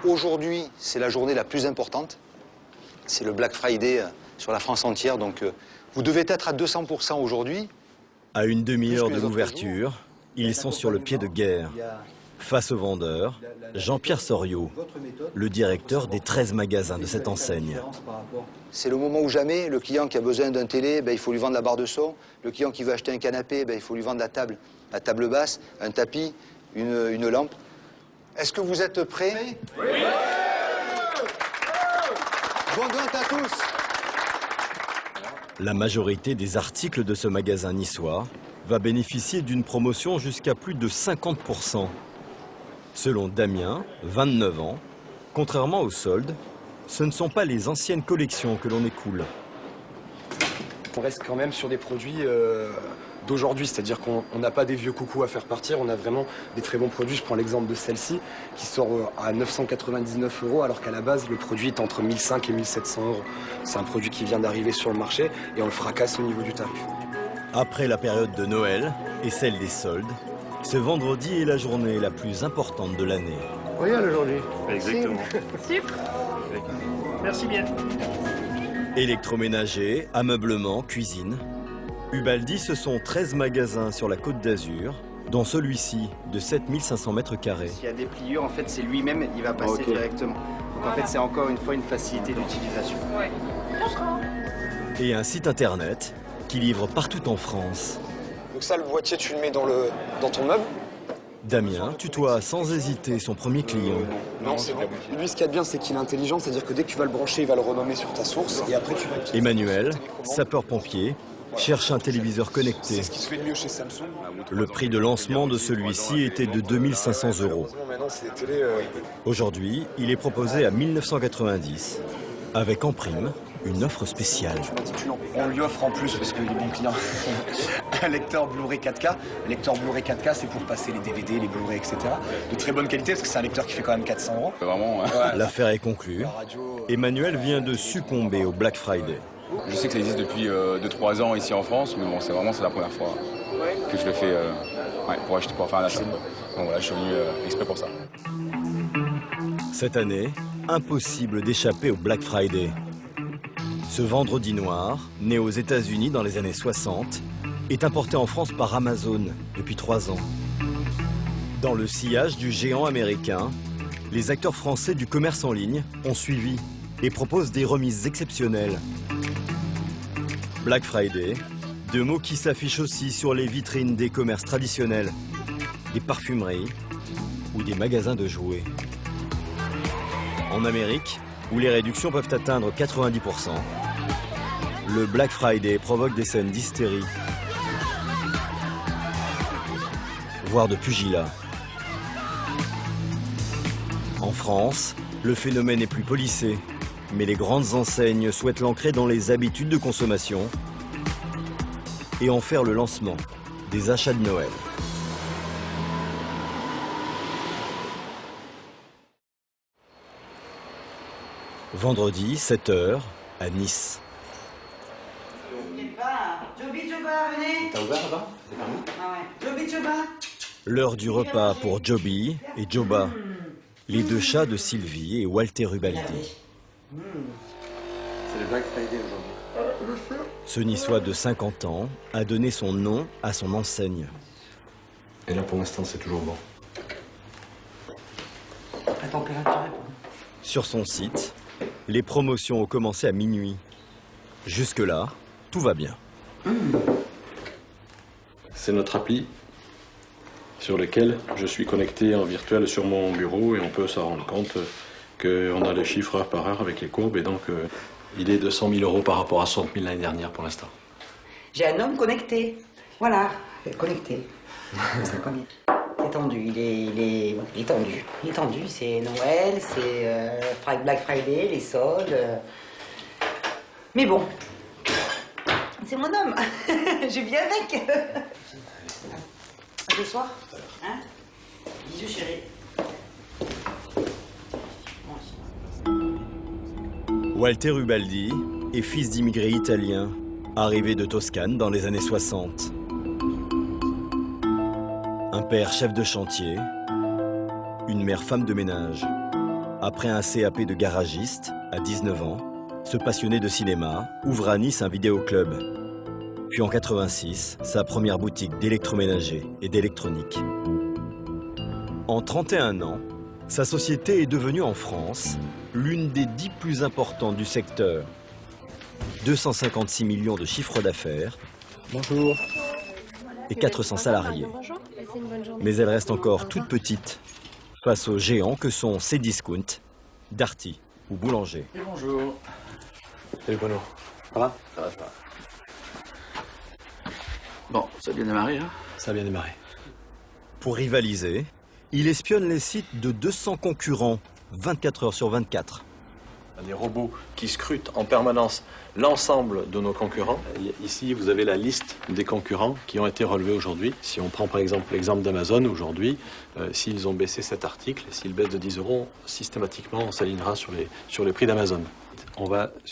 Aujourd'hui, c'est la journée la plus importante. C'est le Black Friday sur la France entière. Donc, vous devez être à 200% aujourd'hui. À une demi-heure de l'ouverture, ils sont sur le pied de guerre. Face aux vendeurs, Jean-Pierre Soriot, le directeur des 13 magasins de cette enseigne. C'est le moment ou jamais. Le client qui a besoin d'un télé, il faut lui vendre la barre de son. Le client qui veut acheter un canapé, il faut lui vendre la table basse, un tapis, une lampe. Est-ce que vous êtes prêts? Oui. Bonne vente à tous. La majorité des articles de ce magasin niçois va bénéficier d'une promotion jusqu'à plus de 50%. Selon Damien, 29 ans, contrairement aux soldes, ce ne sont pas les anciennes collections que l'on écoule. On reste quand même sur des produits d'aujourd'hui, c'est-à-dire qu'on n'a pas des vieux coucous à faire partir, on a vraiment des très bons produits. Je prends l'exemple de celle-ci qui sort à 999 € alors qu'à la base le produit est entre 1500 et 1700 €. C'est un produit qui vient d'arriver sur le marché et on le fracasse au niveau du tarif. Après la période de Noël et celle des soldes, ce vendredi est la journée la plus importante de l'année. Regarde aujourd'hui. Exactement. Super. Merci bien. Électroménager, ameublement, cuisine. Ubaldi, ce sont 13 magasins sur la Côte d'Azur, dont celui-ci de 7500 m². S'il y a des pliures, en fait, c'est lui-même, il va passer directement. Donc en fait, c'est encore une fois une facilité d'utilisation. Ouais. Et un site internet qui livre partout en France. Donc ça, le boîtier, tu le mets dans ton meuble. Damien tutoie sans hésiter son premier client. Non, c'est bon. Lui, ce qu'il y a de bien, c'est qu'il est intelligent, c'est-à-dire que dès que tu vas le brancher, il va le renommer sur ta source et après tu vas... Emmanuel, sapeur-pompier, cherche un téléviseur connecté. C'est ce qui se fait de mieux chez Samsung. Le prix de lancement de celui-ci était de 2500 €. Maintenant, c'est des télés... Aujourd'hui, il est proposé à 1990, avec en prime une offre spéciale. On lui offre en plus, parce qu'il est bon client, un lecteur Blu-ray 4K. Le lecteur Blu-ray 4K, c'est pour passer les DVD, les Blu-ray, etc. De très bonne qualité, parce que c'est un lecteur qui fait quand même 400 €. Vraiment, ouais. L'affaire est conclue. Emmanuel vient de succomber au Black Friday. Je sais que ça existe depuis 2-3 ans ici en France, mais bon, c'est la première fois que je le fais pour faire un achat. Donc voilà, je suis venu exprès pour ça. Cette année, impossible d'échapper au Black Friday. Ce vendredi noir, né aux États-Unis dans les années 60, est importé en France par Amazon depuis 3 ans. Dans le sillage du géant américain, les acteurs français du commerce en ligne ont suivi et proposent des remises exceptionnelles. Black Friday, 2 mots qui s'affichent aussi sur les vitrines des commerces traditionnels, des parfumeries ou des magasins de jouets. En Amérique, où les réductions peuvent atteindre 90%, le Black Friday provoque des scènes d'hystérie, voire de pugilat. En France, le phénomène est plus policé, mais les grandes enseignes souhaitent l'ancrer dans les habitudes de consommation et en faire le lancement des achats de Noël. Vendredi, 7 h, à Nice. T'as ouvert là-bas? L'heure du repas pour Joby et Joba, les 2 chats de Sylvie et Walter Ubaldi. C'est le Black Friday aujourd'hui. Ce Niçois de 50 ans a donné son nom à son enseigne. Et là, pour l'instant, c'est toujours bon. La température est bonne. Sur son site, les promotions ont commencé à minuit. Jusque-là, tout va bien. C'est notre appli sur lequel je suis connecté en virtuel sur mon bureau et on peut s'en rendre compte qu'on a les chiffres heure par heure avec les courbes et donc il est de 100 000 € par rapport à 60 000 l'année dernière pour l'instant. J'ai un homme connecté. Voilà, connecté. C'est combien? C'est tendu, il est tendu. Il est tendu, c'est Noël, c'est Black Friday, les soldes. Mais bon, c'est mon homme. Je vis avec. Ce soir, hein? Bisous chérie. Walter Ubaldi est fils d'immigrés italiens, arrivés de Toscane dans les années 60. Un père chef de chantier, une mère femme de ménage. Après un CAP de garagiste, à 19 ans, ce passionné de cinéma ouvre à Nice un vidéoclub. Puis en 86, sa première boutique d'électroménager et d'électronique. En 31 ans, sa société est devenue en France l'une des 10 plus importantes du secteur. 256 millions de chiffre d'affaires. Bonjour. Et 400 salariés. Mais elle reste encore toute petite face aux géants que sont Cdiscount, Darty ou Boulanger. Et bonjour. Salut Bruno. Ça va? Ça va, ça va. Bon, ça a bien démarré, hein? Ça a bien démarré. Pour rivaliser, il espionne les sites de 200 concurrents, 24 heures sur 24. Des robots qui scrutent en permanence l'ensemble de nos concurrents. Ici, vous avez la liste des concurrents qui ont été relevés aujourd'hui. Si on prend par exemple l'exemple d'Amazon aujourd'hui, s'ils ont baissé cet article, s'ils baissent de 10 €, systématiquement on s'alignera sur les prix d'Amazon.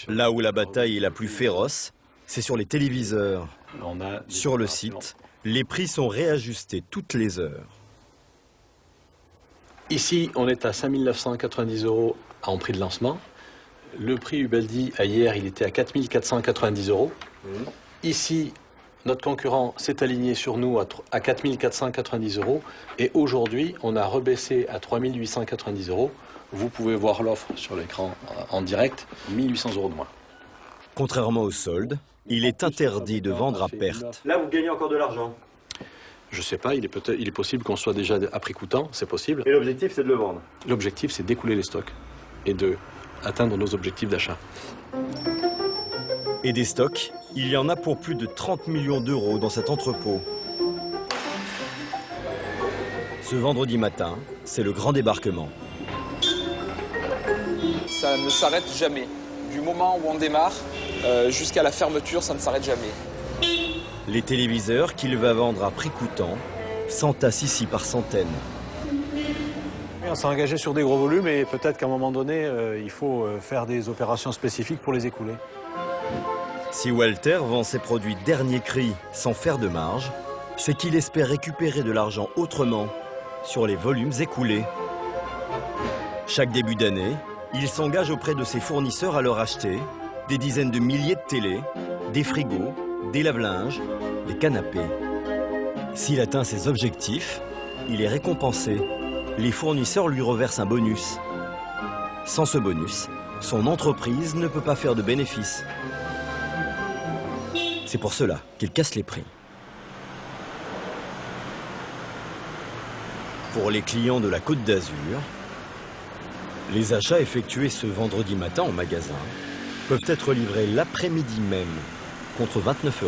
Là où la bataille est la plus féroce, c'est sur les téléviseurs. Sur le site, les prix sont réajustés toutes les heures. Ici, on est à 5 990 € en prix de lancement. Le prix Ubeldi, hier, il était à 4 490 €. Ici, notre concurrent s'est aligné sur nous à 4 490 €. Et aujourd'hui, on a rebaissé à 3 890 €. Vous pouvez voir l'offre sur l'écran en direct, 1 800 € de moins. Contrairement au solde, il est interdit de vendre à perte. Là, vous gagnez encore de l'argent. Je ne sais pas, il est possible qu'on soit déjà à prix coûtant, c'est possible. Et l'objectif, c'est de le vendre. L'objectif, c'est d'écouler les stocks et de atteindre nos objectifs d'achat. Et des stocks, il y en a pour plus de 30 millions d'euros dans cet entrepôt. Ce vendredi matin, c'est le grand débarquement. Ça ne s'arrête jamais. Du moment où on démarre jusqu'à la fermeture, ça ne s'arrête jamais. Les téléviseurs qu'il va vendre à prix coûtant s'entassent ici par centaines. On s'est engagé sur des gros volumes et peut-être qu'à un moment donné, il faut faire des opérations spécifiques pour les écouler. Si Walter vend ses produits dernier cri sans faire de marge, c'est qu'il espère récupérer de l'argent autrement sur les volumes écoulés. Chaque début d'année, il s'engage auprès de ses fournisseurs à leur acheter des dizaines de milliers de télés, des frigos, des lave-linges, des canapés. S'il atteint ses objectifs, il est récompensé. Les fournisseurs lui reversent un bonus. Sans ce bonus, son entreprise ne peut pas faire de bénéfices. C'est pour cela qu'il casse les prix. Pour les clients de la Côte d'Azur, les achats effectués ce vendredi matin en magasin peuvent être livrés l'après-midi même, contre 29 €.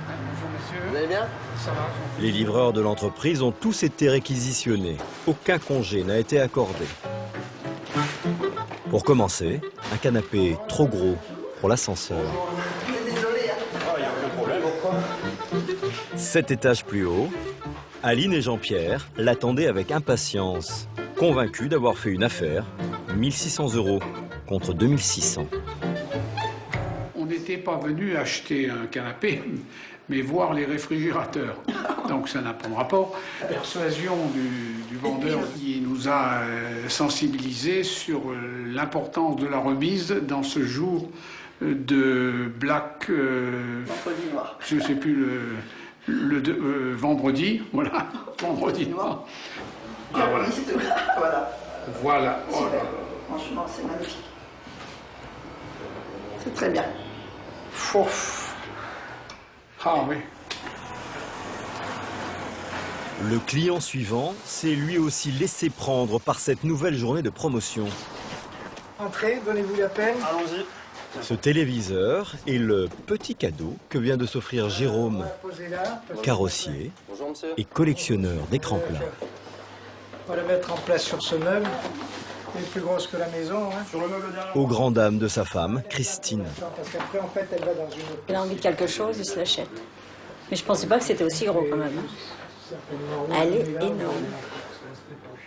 Bonjour monsieur. Vous allez bien? Ça va. Les livreurs de l'entreprise ont tous été réquisitionnés. Aucun congé n'a été accordé. Pour commencer, un canapé trop gros pour l'ascenseur. Désolé. Il n'y a aucun problème. 7 étages plus haut, Aline et Jean-Pierre l'attendaient avec impatience, convaincus d'avoir fait une affaire, 1 600 € contre 2 600. On n'était pas venu acheter un canapé, mais voir les réfrigérateurs. Donc ça n'a pas de rapport. La persuasion du vendeur qui nous a sensibilisés sur l'importance de la remise dans ce jour de Black... je ne sais plus, vendredi, voilà, vendredi noir. Ah, voilà. Voilà. Oh là. Franchement, c'est magnifique. C'est très bien. Fouf. Ah oui. Le client suivant s'est lui aussi laissé prendre par cette nouvelle journée de promotion. Entrez, donnez-vous la peine. Allons-y. Ce téléviseur est le petit cadeau que vient de s'offrir Jérôme, carrossier et collectionneur d'écrans plats. On va la mettre en place sur ce meuble. Elle est plus grosse que la maison. Hein. Sur le meuble derrière. Aux grandes dames de sa femme, Christine. Parce qu'après, en fait, elle va dans une... Il a envie de quelque chose, il se l'achète. Mais je pensais pas que c'était aussi gros quand même. Hein. Elle est énorme.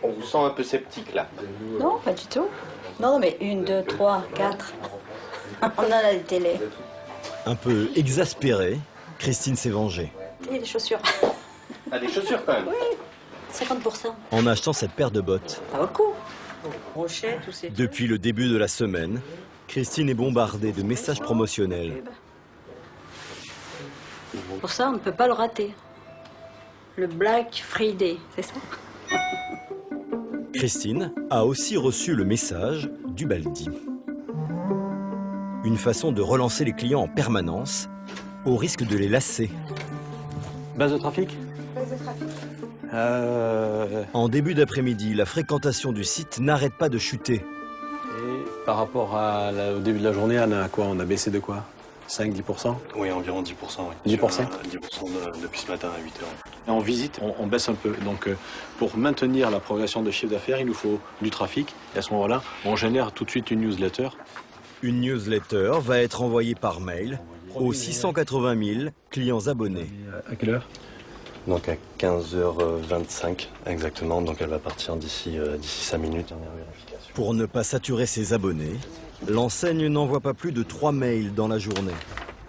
On vous sent un peu sceptique là. Non, pas du tout. Non, mais 1, 2, 3, 4. On en a des télés. Un peu exaspérée, Christine s'est vengée. Il y a des chaussures. Ah, des chaussures quand même. Oui. 50%. en achetant cette paire de bottes. Ça vaut le coup. Brochet, tous ces trucs. Depuis le début de la semaine, Christine est bombardée de messages promotionnels. Pour ça, on ne peut pas le rater. Le Black Friday, c'est ça? Christine a aussi reçu le message du Baldi. Une façon de relancer les clients en permanence, au risque de les lasser. Base de trafic? Base de trafic. En début d'après-midi, la fréquentation du site n'arrête pas de chuter. Et par rapport au début de la journée, on a quoi? On a baissé de quoi? 5-10%? Oui, environ 10%. Oui. 10%? 10% depuis ce matin à 8h. En visite, on baisse un peu. Donc, pour maintenir la progression de chiffre d'affaires, il nous faut du trafic. Et à ce moment-là, on génère tout de suite une newsletter. Une newsletter va être envoyée par mail aux 680 000 clients abonnés. À quelle heure? Donc à 15h25 exactement. Donc elle va partir d'ici 5 minutes. Pour ne pas saturer ses abonnés, l'enseigne n'envoie pas plus de 3 mails dans la journée.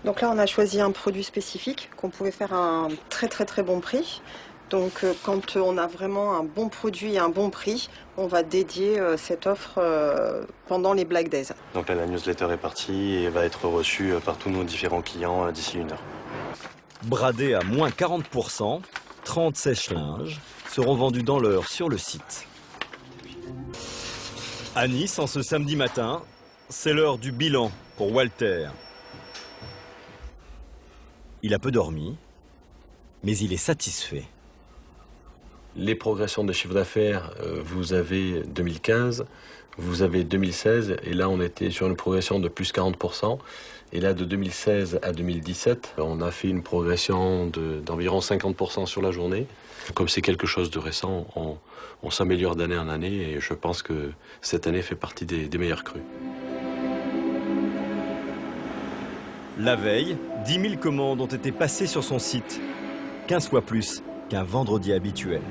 Donc là, on a choisi un produit spécifique qu'on pouvait faire à un très bon prix. Donc quand on a vraiment un bon produit et un bon prix, on va dédier cette offre pendant les Black Days. Donc là, la newsletter est partie et va être reçue par tous nos différents clients d'ici 1 heure. Bradés à moins 40%, 30 sèche-linges seront vendus dans l'heure sur le site. À Nice, en ce samedi matin, c'est l'heure du bilan pour Walter. Il a peu dormi, mais il est satisfait. Les progressions de chiffre d'affaires, vous avez 2015, vous avez 2016, et là on était sur une progression de plus 40%. Et là, de 2016 à 2017, on a fait une progression d'environ 50% sur la journée. Comme c'est quelque chose de récent, on s'améliore d'année en année et je pense que cette année fait partie des meilleures crues. La veille, 10 000 commandes ont été passées sur son site, 15 fois plus qu'un vendredi habituel.